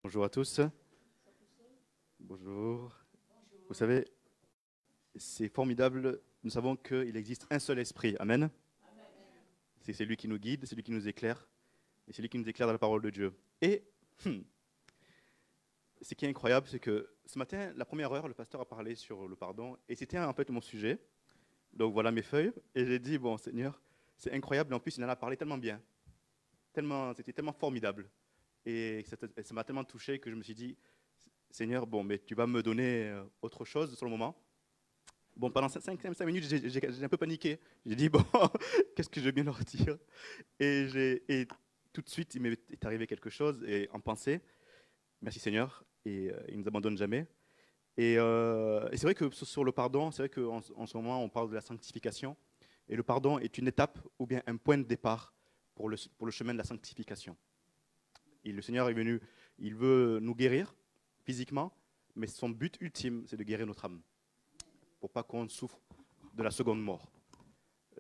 Bonjour à tous. Bonjour. Vous savez, c'est formidable. Nous savons qu'il existe un seul esprit. Amen. C'est lui qui nous guide, c'est lui qui nous éclaire. Et c'est lui qui nous éclaire dans la parole de Dieu. Et hmm, ce qui est incroyable, c'est que ce matin, la première heure, le pasteur a parlé sur le pardon. Et c'était en fait mon sujet. Donc voilà mes feuilles. Et j'ai dit, bon Seigneur, c'est incroyable. En plus, il en a parlé tellement bien. C'était tellement formidable. Et ça m'a tellement touché que je me suis dit, Seigneur, bon, mais tu vas me donner autre chose sur le moment. Bon, pendant 5 minutes, j'ai un peu paniqué. J'ai dit, bon, qu'est-ce que je vais bien leur dire et tout de suite, il m'est arrivé quelque chose et en pensée, merci Seigneur, et il ne nous abandonne jamais. Et c'est vrai que sur le pardon, c'est vrai qu'en ce moment, on parle de la sanctification. Et le pardon est une étape ou bien un point de départ pour le chemin de la sanctification. Et le Seigneur est venu, il veut nous guérir physiquement, mais son but ultime, c'est de guérir notre âme, pour pas qu'on souffre de la seconde mort.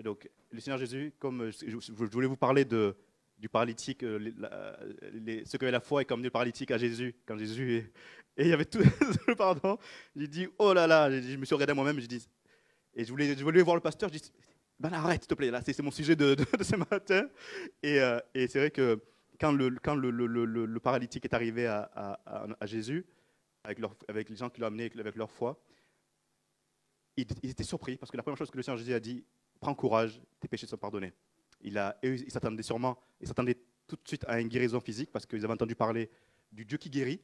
Donc, le Seigneur Jésus, comme je voulais vous parler du paralytique, ceux qui avaient la foi et qui ont emmené le paralytique à Jésus, quand Jésus et il y avait tout le pardon, j'ai dit, oh là là, je me suis regardé moi-même, j'ai dit, et je voulais voir le pasteur, je dis, ben arrête, s'il te plaît, là, c'est mon sujet de ce matin. Et c'est vrai que quand le paralytique est arrivé à Jésus, avec les gens qui l'ont amené avec leur foi, ils étaient surpris parce que la première chose que le Seigneur Jésus a dit, prends courage, tes péchés sont pardonnés. Il s'attendait tout de suite à une guérison physique parce qu'ils avaient entendu parler du Dieu qui guérit,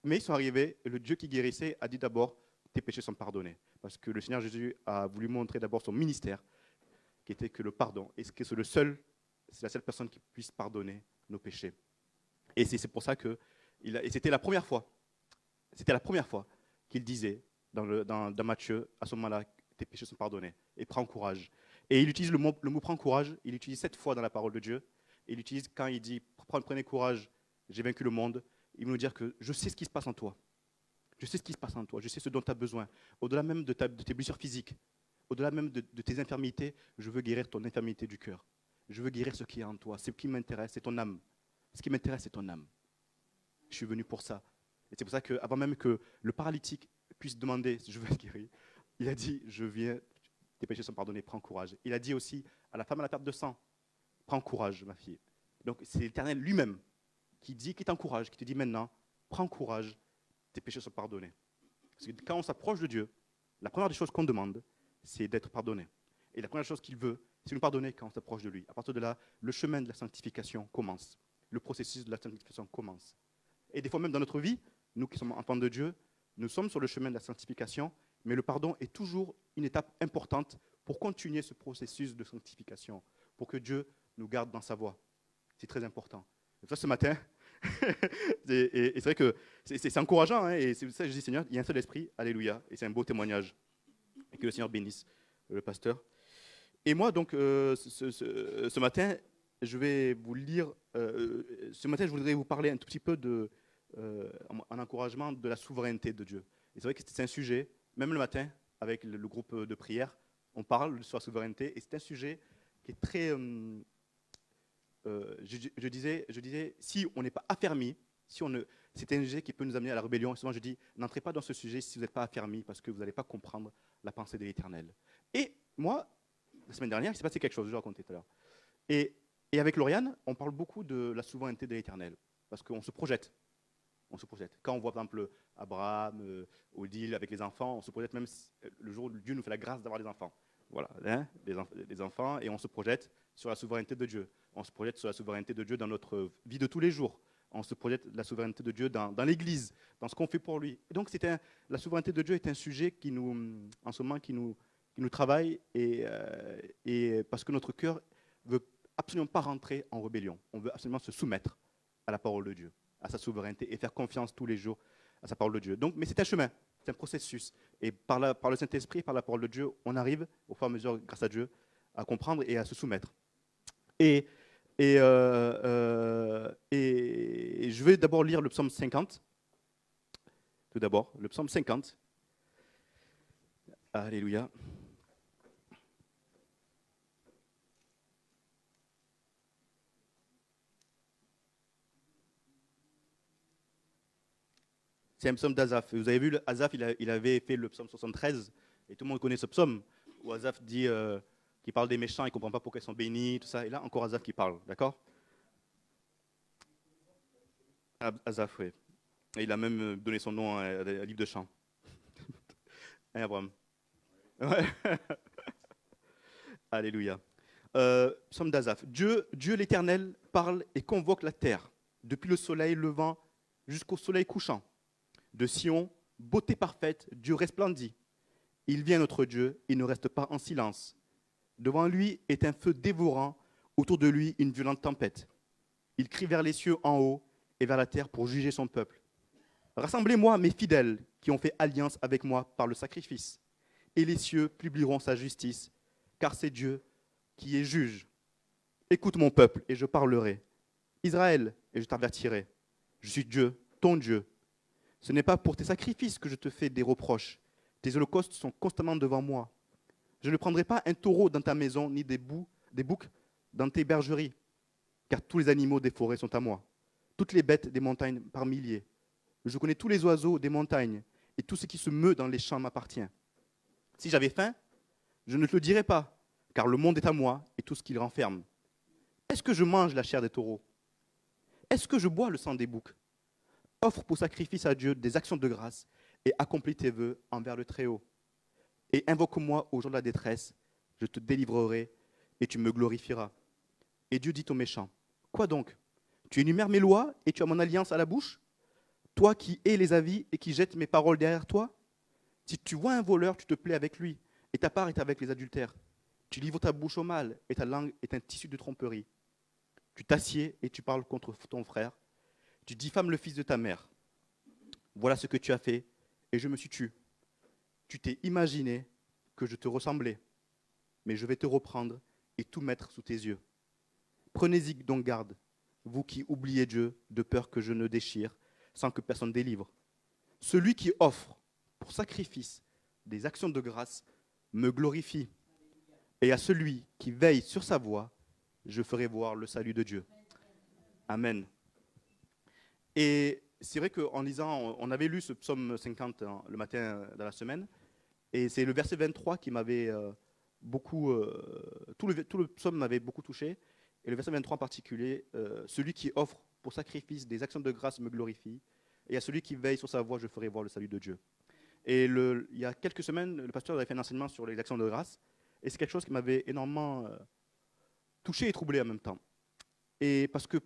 mais ils sont arrivés et le Dieu qui guérissait a dit d'abord, tes péchés sont pardonnés. Parce que le Seigneur Jésus a voulu montrer d'abord son ministère, qui était que le pardon, et que c'est la seule personne qui puisse pardonner nos péchés. Et c'est pour ça que, et c'était la première fois qu'il disait dans Matthieu, à ce moment-là, tes péchés sont pardonnés, et prends courage. Et il utilise le mot prends courage, il l'utilise 7 fois dans la parole de Dieu, et il l'utilise quand il dit, prenez courage, j'ai vaincu le monde, il veut nous dire que je sais ce qui se passe en toi, je sais ce qui se passe en toi, je sais ce dont tu as besoin, au-delà même de tes blessures physiques, au-delà même de tes infirmités, je veux guérir ton infirmité du cœur, je veux guérir ce qui est en toi, ce qui m'intéresse, c'est ton âme, ce qui m'intéresse, c'est ton âme. Je suis venu pour ça. Et c'est pour ça qu'avant même que le paralytique puisse demander si je veux être guéri, il a dit, je viens, tes péchés sont pardonnés, prends courage. Il a dit aussi à la femme à la perte de sang, prends courage, ma fille. Donc c'est l'Éternel lui-même qui t'encourage, qui te dit maintenant, prends courage, tes péchés sont pardonnés. Parce que quand on s'approche de Dieu, la première des choses qu'on demande, c'est d'être pardonné. Et la première chose qu'il veut, c'est nous pardonner quand on s'approche de lui. À partir de là, le chemin de la sanctification commence. Le processus de la sanctification commence. Et des fois même dans notre vie, nous qui sommes enfants de Dieu, nous sommes sur le chemin de la sanctification, mais le pardon est toujours une étape importante pour continuer ce processus de sanctification, pour que Dieu nous garde dans sa voie. C'est très important. Et ça, ce matin, et c'est vrai que c'est encourageant, hein, et c'est pour ça que je dis, Seigneur, il y a un seul esprit, alléluia, et c'est un beau témoignage. Et que le Seigneur bénisse le pasteur. Et moi, donc, ce matin, je vais vous lire, ce matin, je voudrais vous parler un tout petit peu en encouragement de la souveraineté de Dieu. Et c'est vrai que c'est un sujet, même le matin, avec le groupe de prière, on parle sur la souveraineté, et c'est un sujet qui est très, je disais, si on n'est pas affermi, c'est un sujet qui peut nous amener à la rébellion. Et souvent, je dis, n'entrez pas dans ce sujet si vous n'êtes pas affermi, parce que vous n'allez pas comprendre la pensée de l'Éternel. Et moi, la semaine dernière, il s'est passé quelque chose, je vais raconter tout à l'heure. Et avec Lauriane, on parle beaucoup de la souveraineté de l'Éternel, parce qu'on se projette. On se projette. Quand on voit par exemple Abraham, Odile avec les enfants, on se projette même le jour où Dieu nous fait la grâce d'avoir des enfants. Voilà, hein, des enfants, et on se projette sur la souveraineté de Dieu. On se projette sur la souveraineté de Dieu dans notre vie de tous les jours. On se projette la souveraineté de Dieu dans l'Église, dans ce qu'on fait pour lui. Et donc la souveraineté de Dieu est un sujet qui nous, en ce moment, qui nous travaille, et parce que notre cœur veut absolument pas rentrer en rébellion. On veut absolument se soumettre à la parole de Dieu, à sa souveraineté, et faire confiance tous les jours à sa parole de Dieu. Donc, mais c'est un chemin, c'est un processus. Et par le Saint-Esprit, par la parole de Dieu, on arrive, au fur et à mesure, grâce à Dieu, à comprendre et à se soumettre. Et je vais d'abord lire le psaume 50. Tout d'abord, le psaume 50. Alléluia. C'est un psaume d'Asaph. Vous avez vu, Asaph, il avait fait le psaume 73, et tout le monde connaît ce psaume, où Asaph dit qu'il parle des méchants, il ne comprend pas pourquoi ils sont bénis, tout ça. Et là, encore Asaph qui parle, d'accord? Asaph, oui. Et il a même donné son nom à un livre de chants. Hein, Abraham? Ouais. Alléluia. Psaume d'Asaph. Dieu l'Éternel parle et convoque la terre, depuis le soleil levant jusqu'au soleil couchant. De Sion, beauté parfaite, Dieu resplendit. Il vient notre Dieu, il ne reste pas en silence. Devant lui est un feu dévorant, autour de lui une violente tempête. Il crie vers les cieux en haut et vers la terre pour juger son peuple. Rassemblez-moi, mes fidèles, qui ont fait alliance avec moi par le sacrifice. Et les cieux publieront sa justice, car c'est Dieu qui est juge. Écoute mon peuple, et je parlerai. Israël, et je t'avertirai. Je suis Dieu, ton Dieu. Ce n'est pas pour tes sacrifices que je te fais des reproches. Tes holocaustes sont constamment devant moi. Je ne prendrai pas un taureau dans ta maison, ni des boucs dans tes bergeries, car tous les animaux des forêts sont à moi. Toutes les bêtes des montagnes par milliers. Je connais tous les oiseaux des montagnes, et tout ce qui se meut dans les champs m'appartient. Si j'avais faim, je ne te le dirais pas, car le monde est à moi et tout ce qu'il renferme. Est-ce que je mange la chair des taureaux? Est-ce que je bois le sang des boucs? Offre pour sacrifice à Dieu des actions de grâce et accomplis tes vœux envers le Très-Haut. Et invoque-moi au jour de la détresse, je te délivrerai et tu me glorifieras. Et Dieu dit aux méchants, quoi donc? Tu énumères mes lois et tu as mon alliance à la bouche? Toi qui hais les avis et qui jettes mes paroles derrière toi? Si tu vois un voleur, tu te plais avec lui, et ta part est avec les adultères. Tu livres ta bouche au mal, et ta langue est un tissu de tromperie. Tu t'assieds et tu parles contre ton frère. Tu diffames le fils de ta mère. Voilà ce que tu as fait, et je me suis tu. Tu t'es imaginé que je te ressemblais, mais je vais te reprendre et tout mettre sous tes yeux. Prenez-y donc garde, vous qui oubliez Dieu, de peur que je ne déchire, sans que personne délivre. Celui qui offre pour sacrifice des actions de grâce me glorifie. Et à celui qui veille sur sa voie, je ferai voir le salut de Dieu. Amen. Et c'est vrai qu'en lisant, on avait lu ce psaume 50 le matin dans la semaine, et c'est le verset 23 qui m'avait beaucoup... tout le psaume m'avait beaucoup touché, et le verset 23 en particulier, celui qui offre pour sacrifice des actions de grâce me glorifie, et à celui qui veille sur sa voie, je ferai voir le salut de Dieu. Et il y a quelques semaines, le pasteur avait fait un enseignement sur les actions de grâce, et c'est quelque chose qui m'avait énormément touché et troublé en même temps. Et parce que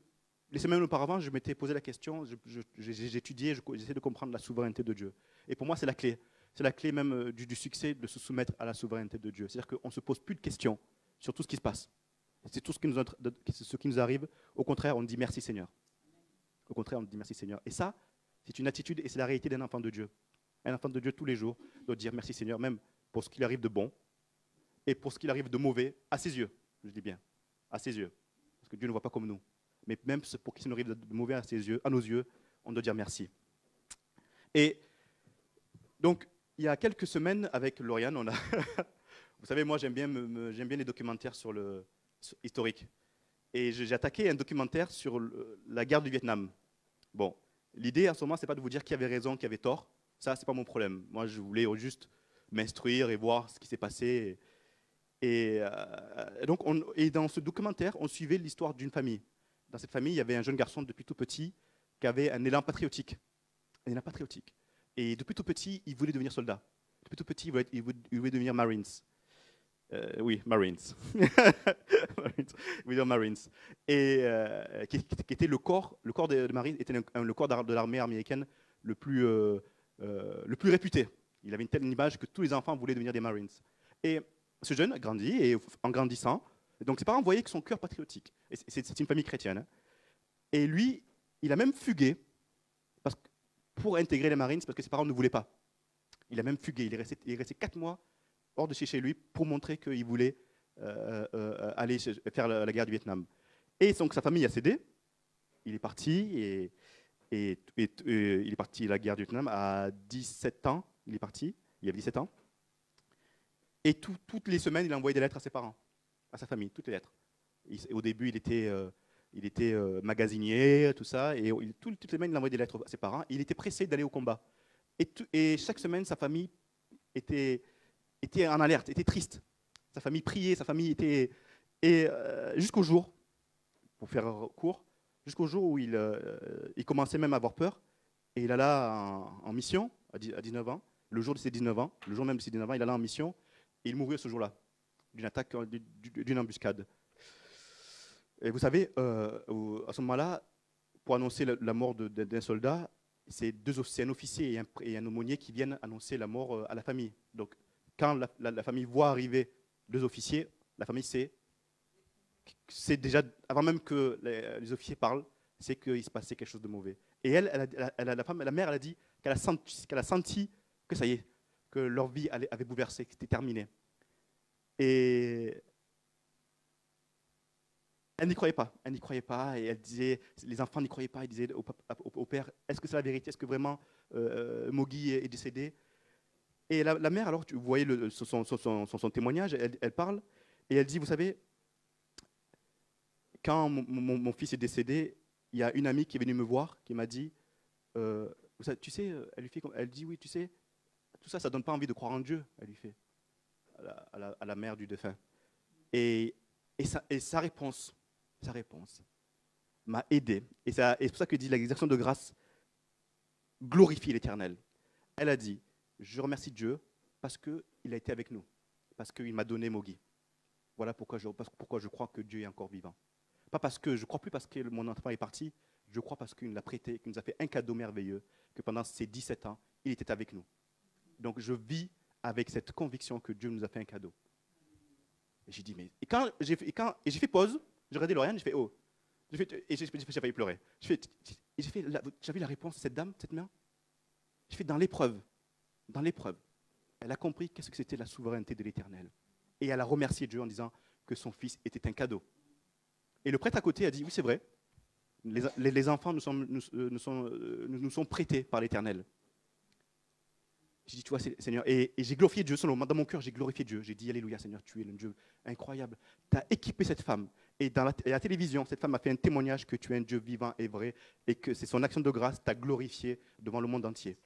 les semaines auparavant, je m'étais posé la question, j'étudiais, j'essayais de comprendre la souveraineté de Dieu. Et pour moi, c'est la clé. C'est la clé même du succès, de se soumettre à la souveraineté de Dieu. C'est-à-dire qu'on ne se pose plus de questions sur tout ce qui se passe. C'est tout ce qui nous arrive. Au contraire, on dit merci Seigneur. Au contraire, on dit merci Seigneur. Et ça, c'est une attitude et c'est la réalité d'un enfant de Dieu. Un enfant de Dieu, tous les jours, doit dire merci Seigneur, même pour ce qu'il arrive de bon et pour ce qu'il arrive de mauvais, à ses yeux. Je dis bien, à ses yeux. Parce que Dieu ne voit pas comme nous. Mais même pour qu'il nous arrive de mauvais à ses yeux, à nos yeux, on doit dire merci. Et donc, il y a quelques semaines, avec Lauriane, on a... Vous savez, moi, j'aime bien les documentaires historiques. Et j'ai attaqué un documentaire sur la guerre du Vietnam. Bon, l'idée, à ce moment, ce n'est pas de vous dire qui avait raison, qui avait tort. Ça, ce n'est pas mon problème. Moi, je voulais juste m'instruire et voir ce qui s'est passé. Et dans ce documentaire, on suivait l'histoire d'une famille. Dans cette famille, il y avait un jeune garçon depuis tout petit qui avait un élan patriotique. Un élan patriotique. Et depuis tout petit, il voulait devenir soldat. Depuis tout petit, il voulait devenir Marines. Oui, Marines. Marines. Il voulait devenir Marines. Et qui était le corps de Marines était le corps de l'armée américaine le plus réputé. Il avait une telle image que tous les enfants voulaient devenir des Marines. Et ce jeune a grandi, et en grandissant, donc ses parents voyaient que son cœur patriotique. Et c'est une famille chrétienne. Hein. Et lui, il a même fugué pour intégrer les Marines parce que ses parents ne voulaient pas. Il a même fugué. Il est resté 4 mois hors de chez lui pour montrer qu'il voulait aller faire la guerre du Vietnam. Et donc sa famille a cédé. Il est parti et il est parti à la guerre du Vietnam à 17 ans. Il est parti. Il avait 17 ans. Et toutes les semaines, il envoyait des lettres à ses parents, à sa famille, toutes les lettres. Au début, il il était magasinier, tout ça, et toutes les semaines, il envoyait des lettres à ses parents. Il était pressé d'aller au combat. Et chaque semaine, sa famille était en alerte, était triste. Sa famille priait, sa famille était... Et jusqu'au jour, pour faire court, jusqu'au jour où il commençait même à avoir peur, et il alla en mission à 19 ans, le jour de ses 19 ans, le jour même de ses 19 ans, il alla en mission, et il mourut ce jour-là, d'une attaque, d'une embuscade. Et vous savez, à ce moment-là, pour annoncer la mort d'un soldat, c'est un officier et un aumônier qui viennent annoncer la mort à la famille. Donc, quand la famille voit arriver deux officiers, la famille c'est déjà, avant même que les officiers parlent, c'est qu'il se passait quelque chose de mauvais. Et la mère, elle a dit qu'elle a senti que ça y est, que leur vie avait bouleversé, que c'était terminé. Et elle n'y croyait pas. Elle n'y croyait pas. Et elle disait, les enfants n'y croyaient pas. Ils disaient au père, est-ce que c'est la vérité? Est-ce que vraiment Mogi est décédé? Et la mère, alors, vous voyez son témoignage, elle parle, et elle dit, vous savez, quand mon fils est décédé, il y a une amie qui est venue me voir, qui m'a dit, tu sais, elle dit, oui, tu sais, tout ça, ça ne donne pas envie de croire en Dieu, elle lui fait, à la mère du défunt. Et sa réponse m'a aidé. Et c'est pour ça que dit l'exercice de grâce glorifie l'Éternel. Elle a dit, je remercie Dieu parce qu'il a été avec nous, parce qu'il m'a donné Mogi. Voilà pourquoi je crois que Dieu est encore vivant. Pas parce que je ne crois plus parce que mon enfant est parti, je crois parce qu'il nous l'a prêté, qu'il nous a fait un cadeau merveilleux, que pendant ces 17 ans, il était avec nous. Donc je vis avec cette conviction que Dieu nous a fait un cadeau. Et j'ai dit, mais... Et j'ai fait pause, j'ai regardé Lauriane, j'ai fait, oh. Et j'ai failli pleurer. J'avais la réponse, cette dame, cette main. J'ai fait dans l'épreuve, elle a compris qu'est-ce que c'était la souveraineté de l'Éternel. Et elle a remercié Dieu en disant que son fils était un cadeau. Et le prêtre à côté a dit, oui, c'est vrai, les enfants nous sont prêtés par l'Éternel. J'ai dit, tu vois, Seigneur, et j'ai glorifié Dieu, dans mon cœur, j'ai glorifié Dieu. J'ai dit, alléluia, Seigneur, tu es un Dieu incroyable. Tu as équipé cette femme. Et à la télévision, cette femme a fait un témoignage que tu es un Dieu vivant et vrai, et que c'est son action de grâce t'a glorifié devant le monde entier.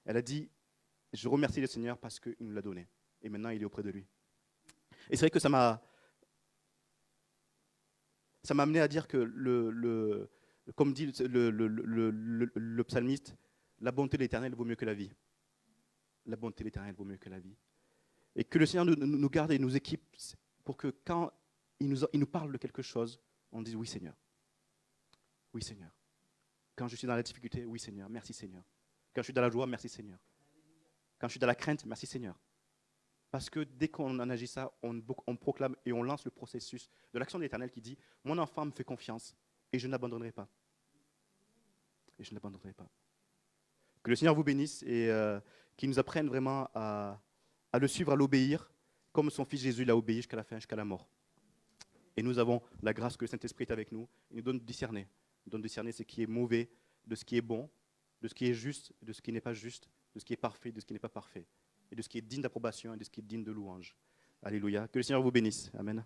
Elle a dit, je remercie le Seigneur parce qu'il nous l'a donné. Et maintenant, il est auprès de lui. Et c'est vrai que ça m'a amené à dire que, comme dit le psalmiste, la bonté de l'Éternel vaut mieux que la vie. La bonté de l'Éternel vaut mieux que la vie. Et que le Seigneur nous garde et nous équipe pour que quand il nous parle de quelque chose, on dise oui Seigneur. Oui Seigneur. Quand je suis dans la difficulté, oui Seigneur, merci Seigneur. Quand je suis dans la joie, merci Seigneur. Quand je suis dans la crainte, merci Seigneur. Parce que dès qu'on en agit ça, on proclame et on lance le processus de l'action de l'Éternel qui dit « Mon enfant me fait confiance et je n'abandonnerai pas. » Et je n'abandonnerai pas. Que le Seigneur vous bénisse et qu'il nous apprenne vraiment à le suivre, à l'obéir, comme son Fils Jésus l'a obéi jusqu'à la fin, jusqu'à la mort. Et nous avons la grâce que le Saint-Esprit est avec nous. Il nous donne de discerner. Il nous donne de discerner ce qui est mauvais, de ce qui est bon, de ce qui est juste, de ce qui n'est pas juste, de ce qui est parfait, de ce qui n'est pas parfait, et de ce qui est digne d'approbation et de ce qui est digne de louange. Alléluia. Que le Seigneur vous bénisse. Amen.